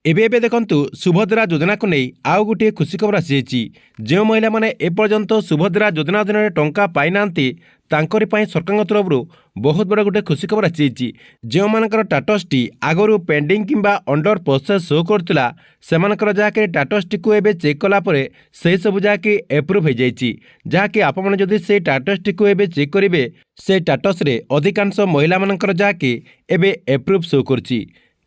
ଏବେ ଏବେ ଦେଖନ୍ତୁ ସୁଭଦ୍ରା ଯୋଜନାକୁ ନେଇ ଆଉ ଗୋଟିଏ ଖୁସି ଖବର ଆସିଯାଇଛି। ଯେଉଁ ମହିଳାମାନେ ଏପର୍ଯ୍ୟନ୍ତ ସୁଭଦ୍ରା ଯୋଜନା ଅଧୀନରେ ଟଙ୍କା ପାଇନାହାନ୍ତି ତାଙ୍କରି ପାଇଁ ସରକାରଙ୍କ ତରଫରୁ ବହୁତ ବଡ଼ ଗୋଟିଏ ଖୁସି ଖବର ଆସିଯାଇଛି। ଯେଉଁମାନଙ୍କର ଟାଟସଟି ଆଗରୁ ପେଣ୍ଡିଂ କିମ୍ବା ଅଣ୍ଡର ପ୍ରୋସେସ୍ ଶୋ କରୁଥିଲା ସେମାନଙ୍କର ଯାହାକି ଟାଟସଟିକୁ ଏବେ ଚେକ୍ କଲା ପରେ ସେହିସବୁ ଯାହାକି ଏପ୍ରୁଭ୍ ହୋଇଯାଇଛି। ଯାହାକି ଆପଣମାନେ ଯଦି ସେଇ ଟାଟସଟିକୁ ଏବେ ଚେକ୍ କରିବେ ସେ ଟାଟସରେ ଅଧିକାଂଶ ମହିଳାମାନଙ୍କର ଯାହାକି ଏବେ ଏପ୍ରୁଭ୍ ଶୋ କରୁଛି।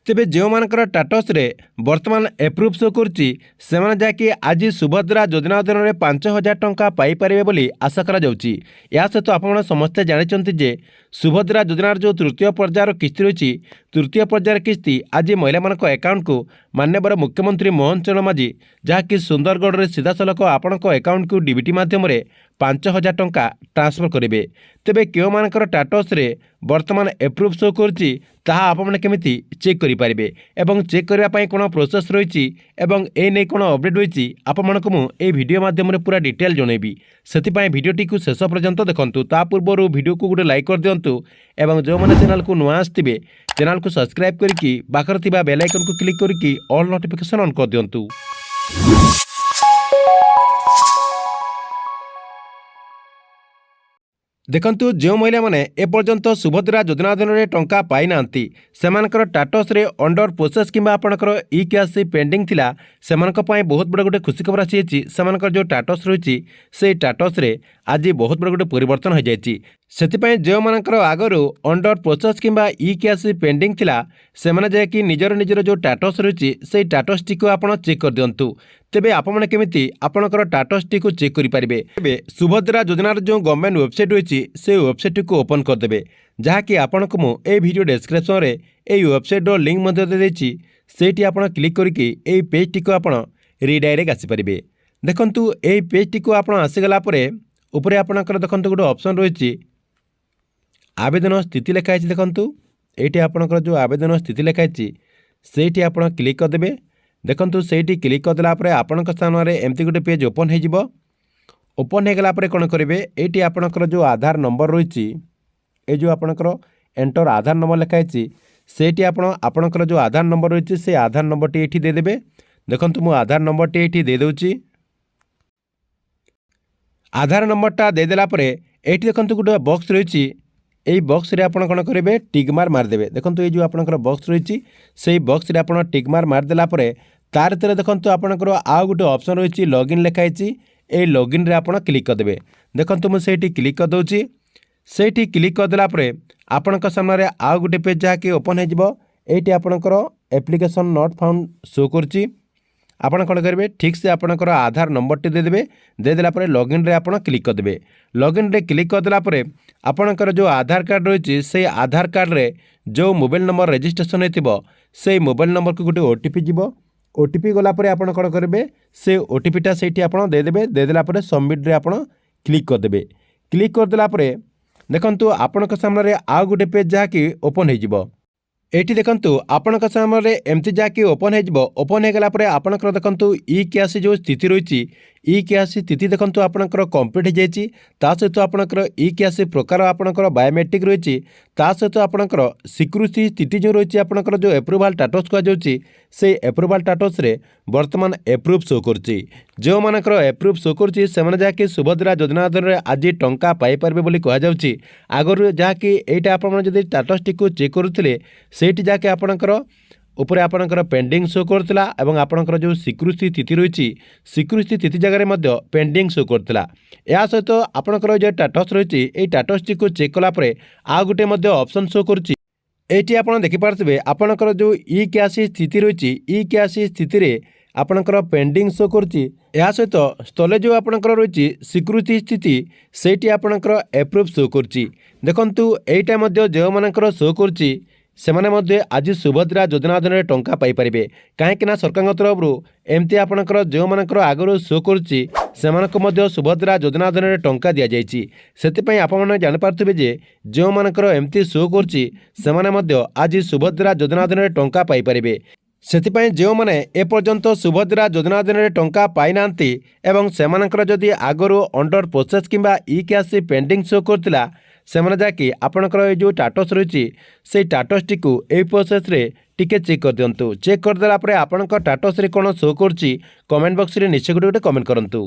ତେବେ ଯେଉଁମାନଙ୍କର ଟାଟସରେ ବର୍ତ୍ତମାନ ଏପ୍ରୁଭ୍ ଶୋ କରୁଛି ସେମାନେ ଯାହାକି ଆଜି ସୁଭଦ୍ରା ଯୋଜନା ଅଧୀନରେ 5,000 ଟଙ୍କା ପାଇପାରିବେ ବୋଲି ଆଶା କରାଯାଉଛି। ଏହା ସହିତ ଆପଣମାନେ ସମସ୍ତେ ଜାଣିଛନ୍ତି ଯେ ସୁଭଦ୍ରା ଯୋଜନାର ଯେଉଁ ତୃତୀୟ ପର୍ଯ୍ୟାୟର କିସ୍ତି ରହିଛି ତୃତୀୟ ପର୍ଯ୍ୟାୟର କିସ୍ତି ଆଜି ମହିଳାମାନଙ୍କ ଆକାଉଣ୍ଟକୁ ମାନ୍ୟବର ମୁଖ୍ୟମନ୍ତ୍ରୀ ମୋହନ ଚରଣ ମାଝୀ ଯାହାକି ସୁନ୍ଦରଗଡ଼ରେ ସିଧାସଳଖ ଆପଣଙ୍କ ଆକାଉଣ୍ଟକୁ ଡିବିଟି ମାଧ୍ୟମରେ 5,000 ଟଙ୍କା ଟ୍ରାନ୍ସଫର କରିବେ। ତେବେ କେଉଁମାନଙ୍କର ଟାଟସରେ ବର୍ତ୍ତମାନ ଏପ୍ରୁଭ୍ ଶୋ କରୁଛି ତାହା ଆପଣମାନେ କେମିତି ଚେକ୍ କରିପାରିବେ ଏବଂ ଚେକ୍ କରିବା ପାଇଁ କ'ଣ ପ୍ରୋସେସ୍ ରହିଛି ଏବଂ ଏ ନେଇ କ'ଣ ଅପଡେଟ୍ ହୋଇଛି ଆପଣମାନଙ୍କୁ ମୁଁ ଏହି ଭିଡ଼ିଓ ମାଧ୍ୟମରେ ପୁରା ଡିଟେଲ୍ ଜଣାଇବି। ସେଥିପାଇଁ ଭିଡ଼ିଓଟିକୁ ଶେଷ ପର୍ଯ୍ୟନ୍ତ ଦେଖନ୍ତୁ। ତା ପୂର୍ବରୁ ଭିଡ଼ିଓକୁ ଗୋଟେ ଲାଇକ୍ କରିଦିଅନ୍ତୁ ଏବଂ ଯେଉଁମାନେ ଚ୍ୟାନେଲକୁ ନୂଆ ଆସିଥିବେ ଚ୍ୟାନେଲକୁ ସବସ୍କ୍ରାଇବ୍ କରିକି ପାଖରେ ଥିବା ବେଲ୍ ଆଇକନ୍କୁ କ୍ଲିକ୍ କରିକି ଅଲ୍ ନୋଟିଫିକେସନ୍ ଅନ୍ କରିଦିଅନ୍ତୁ। ଦେଖନ୍ତୁ ଯେଉଁ ମହିଳାମାନେ ଏପର୍ଯ୍ୟନ୍ତ ସୁଭଦ୍ରା ଯୋଜନା ଅଧୀନରେ ଟଙ୍କା ପାଇନାହାନ୍ତି ସେମାନଙ୍କର ଟାଟସରେ ଅଣ୍ଡର ପ୍ରୋସେସ୍ କିମ୍ବା ଆପଣଙ୍କର ଇ କ୍ୟାସ୍ ପେଣ୍ଡିଂ ଥିଲା ସେମାନଙ୍କ ପାଇଁ ବହୁତ ବଡ଼ ଗୋଟେ ଖୁସି ଖବର ଆସିଯାଇଛି। ସେମାନଙ୍କର ଯେଉଁ ଟାଟସ୍ ରହିଛି ସେଇ ଟାଟସରେ ଆଜି ବହୁତ ବଡ଼ ଗୋଟେ ପରିବର୍ତ୍ତନ ହୋଇଯାଇଛି। ସେଥିପାଇଁ ଯେଉଁମାନଙ୍କର ଆଗରୁ ଅଣ୍ଡର ପ୍ରୋସେସ୍ କିମ୍ବା ଇ କ୍ୟାସ୍ ପେଣ୍ଡିଂ ଥିଲା ସେମାନେ ଯାଇକି ନିଜର ଯେଉଁ ଟାଟସ୍ ରହିଛି ସେଇ ଟାଟସଟିକୁ ଆପଣ ଚେକ୍ କରିଦିଅନ୍ତୁ। ତେବେ ଆପଣମାନେ କେମିତି ଆପଣଙ୍କର ଟାଟସଟିକୁ ଚେକ୍ କରିପାରିବେ? ତେବେ ସୁଭଦ୍ରା ଯୋଜନାର ଯେଉଁ ଗଭର୍ଣ୍ଣମେଣ୍ଟ ୱେବସାଇଟ୍ ରହିଛି ସେ ୱେବସାଇଟ୍କୁ ଓପନ୍ କରିଦେବେ। ଯାହାକି ଆପଣଙ୍କୁ ମୁଁ ଏହି ଭିଡ଼ିଓ ଡେସ୍କ୍ରିପ୍ସନରେ ଏହି ୱେବସାଇଟ୍ର ଲିଙ୍କ୍ ମଧ୍ୟ ଦେଇଦେଇଛି। ସେଇଠି ଆପଣ କ୍ଲିକ୍ କରିକି ଏହି ପେଜ୍ଟିକୁ ଆପଣ ରିଡାଇରେକ୍ଟ ଆସିପାରିବେ। ଦେଖନ୍ତୁ ଏହି ପେଜ୍ଟିକୁ ଆପଣ ଆସିଗଲା ପରେ ଉପରେ ଆପଣଙ୍କର ଦେଖନ୍ତୁ ଗୋଟେ ଅପସନ୍ ରହିଛି ଆବେଦନ ସ୍ଥିତି ଲେଖା ହେଇଛି। ଦେଖନ୍ତୁ ଏଇଠି ଆପଣଙ୍କର ଯେଉଁ ଆବେଦନ ସ୍ଥିତି ଲେଖା ହେଇଛି ସେଇଠି ଆପଣ କ୍ଲିକ୍ କରିଦେବେ। ଦେଖନ୍ତୁ ସେଇଠି କ୍ଲିକ୍ କରିଦେଲା ପରେ ଆପଣଙ୍କ ସାମ୍ନାରେ ଏମିତି ଗୋଟେ ପେଜ୍ ଓପନ୍ ହୋଇଯିବ। ଓପନ୍ ହୋଇଗଲା ପରେ କ'ଣ କରିବେ ଏଇଠି ଆପଣଙ୍କର ଯେଉଁ ଆଧାର ନମ୍ବର ରହିଛି এই ଯେଉଁ ଆପଣଙ୍କର ଏଣ୍ଟର ଆଧାର ନମ୍ବର ଲେଖା ହେଇଛି ସେଇଠି ଆପଣଙ୍କର ଯେଉଁ ଆଧାର ନମ୍ବର ରହିଛି ସେ ଆଧାର ନମ୍ବରଟି ଏଇଠି ଦେଇଦେବେ। ଦେଖନ୍ତୁ ମୁଁ ଆଧାର ନମ୍ବରଟି ଏଇଠି ଦେଇଦେଉଛି। ଆଧାର ନମ୍ବରଟା ଦେଇଦେଲା ପରେ ଏଇଠି ଦେଖନ୍ତୁ ଗୋଟେ ବକ୍ସ ରହିଛି। এই বক্সরে আপনার কোণ করবে টিক মার্ক মারিদেবে। দেখুন এই যে আপনার বক্স রয়েছে সেই বক্সরে আপনার টিক মার্ক মারিদেলা পরে তার ভিতরে দেখুন আপনার আউ গোটে অপসন রয়েছে লগইন লেখাই এই লগইন্রে আপনার ক্লিক করদেবে। দেখুন মু সেইটি ক্লিক করদেছি। সেইটি ক্লিক করদেলা পরে আপনার সামনে আউ গোটে পেজ যা কি ওপন হয়ে যাব। এইটি আপনার এপ্লিকেশন নট ফাউন্ড শো করছি। ଆପଣ କ'ଣ କରିବେ ଠିକ୍ସେ ଆପଣଙ୍କର ଆଧାର ନମ୍ବରଟି ଦେଇଦେବେ। ଦେଇଦେଲା ପରେ ଲଗ୍ଇନ୍ରେ ଆପଣ କ୍ଲିକ୍ କରିଦେବେ। ଲଗ୍ଇନ୍ରେ କ୍ଲିକ୍ କରିଦେଲା ପରେ ଆପଣଙ୍କର ଯେଉଁ ଆଧାର କାର୍ଡ଼ ରହିଛି ସେଇ ଆଧାର କାର୍ଡ଼ରେ ଯେଉଁ ମୋବାଇଲ ନମ୍ବର ରେଜିଷ୍ଟ୍ରେସନ୍ ହୋଇଥିବ ସେଇ ମୋବାଇଲ ନମ୍ବରକୁ ଗୋଟେ OTP ଯିବ। OTP ଗଲା ପରେ ଆପଣ କ'ଣ କରିବେ ସେ OTPଟା ସେଇଠି ଆପଣ ଦେଇଦେବେ। ଦେଇଦେଲା ପରେ ସବମିଟ୍ରେ ଆପଣ କ୍ଲିକ୍ କରିଦେବେ। କ୍ଲିକ୍ କରିଦେଲା ପରେ ଦେଖନ୍ତୁ ଆପଣଙ୍କ ସାମ୍ନାରେ ଆଉ ଗୋଟେ ପେଜ୍ ଯାହାକି ଓପନ୍ ହୋଇଯିବ। এইটি দেখন্তু আপনার সামনে এমতি যাকি ওপন হয়ে যাব। ওপন হয়ে গলা পরে আপনার দেখন্তু ই ক্যাশ যে স্থিতি রয়েছে ই ক্যাশ স্থিতি দেখন্তু আপনার কমপ্লিট হয়ে যাই। তা সহিত আপনার ই ক্যাশ প্রকার আপনার বায়োমেট্রিক রয়েছে। তা সহিত আপনার স্বীকৃতি স্থিতি যে রয়েছে আপনার যে এপ্রুভাল স্টাটস কুযাচ্ছে সেই এপ্রুভাল স্টাটসরে বর্তমান এপ্রুভ শো করছে। যে এপ্রুভ শো করছে সেমানে যাকি সুভদ্রা যোজনা অধীনে আজ টঙ্কা পাইপারবে বলে কুযাচ্ছে। আগর যাকি এইটা আপনার যদি স্টাটসটি চেক করুলে সেইটি যাকে আপনার উপরে আপনার পেন্ডিং শো করুলা এবং আপনার যে স্বীকৃতি স্থিতি রয়েছে স্বীকৃতি স্থিতি জায়গায় মধ্যে পেন্ডিং শো করুলা। এ সহিত আপনার যে স্টাটস রয়েছে এই স্টাটসটি চেক কলাপরে আউ গোটে অপসন শো করছে। এইটি আপনার দেখিপারে আপনার যে ই ক্যাশ স্থিতি রয়েছে ই ক্যাশ স্থিতিরে আপনার পেন্ডিং শো করছে। এ সহিত স্থলে যে আপনার রয়েছে স্বীকৃতি স্থিতি সেইটি আপনার এপ্রুভ শো করছে। দেখুন এইটা যে শো করছে সেমানে মধ্যে আজ সুভদ্রা যোজনা অধীনে টঙ্কা পাইপারিবে। কাহিঁকি না সরকার তরফর এমতি আপনার যে আগর শো করছি সেমানকু মধ্যে সুভদ্রা যোজনা অধীনে টঙ্কা দিয়া যাইছি। সেপাই আপনার জাঁপারে যে যে এমতি শো করছি সেমানে মধ্যে আজ সুভদ্রা যোজনা অধীনে টঙ্কা পাইপারিবে। ସେଥିପାଇଁ ଯେଉଁମାନେ ଏପର୍ଯ୍ୟନ୍ତ ସୁଭଦ୍ରା ଯୋଜନା ଅଧୀନରେ ଟଙ୍କା ପାଇନାହାନ୍ତି ଏବଂ ସେମାନଙ୍କର ଯଦି ଆଗରୁ ଅଣ୍ଡର ପ୍ରୋସେସ୍ କିମ୍ବା ଇ କ୍ୟାସ୍ ପେଣ୍ଡିଂ ଶୋ କରୁଥିଲା ସେମାନେ ଯାକି ଆପଣଙ୍କର এই ଯେଉଁ ଟାଟସ୍ ରହିଛି ସେଇ ଟାଟସ୍ଟିକୁ এই ପ୍ରୋସେସ୍ରେ ଟିକେ ଚେକ୍ କରିଦିଅନ୍ତୁ। ଚେକ୍ କରିଦେଲା ପରେ ଆପଣଙ୍କ ଟାଟସ୍ରେ କ'ଣ ଶୋ କରୁଛି କମେଣ୍ଟ ବକ୍ସରେ ନିଶ୍ଚୟ ଗୋଟେ କମେଣ୍ଟ କରନ୍ତୁ।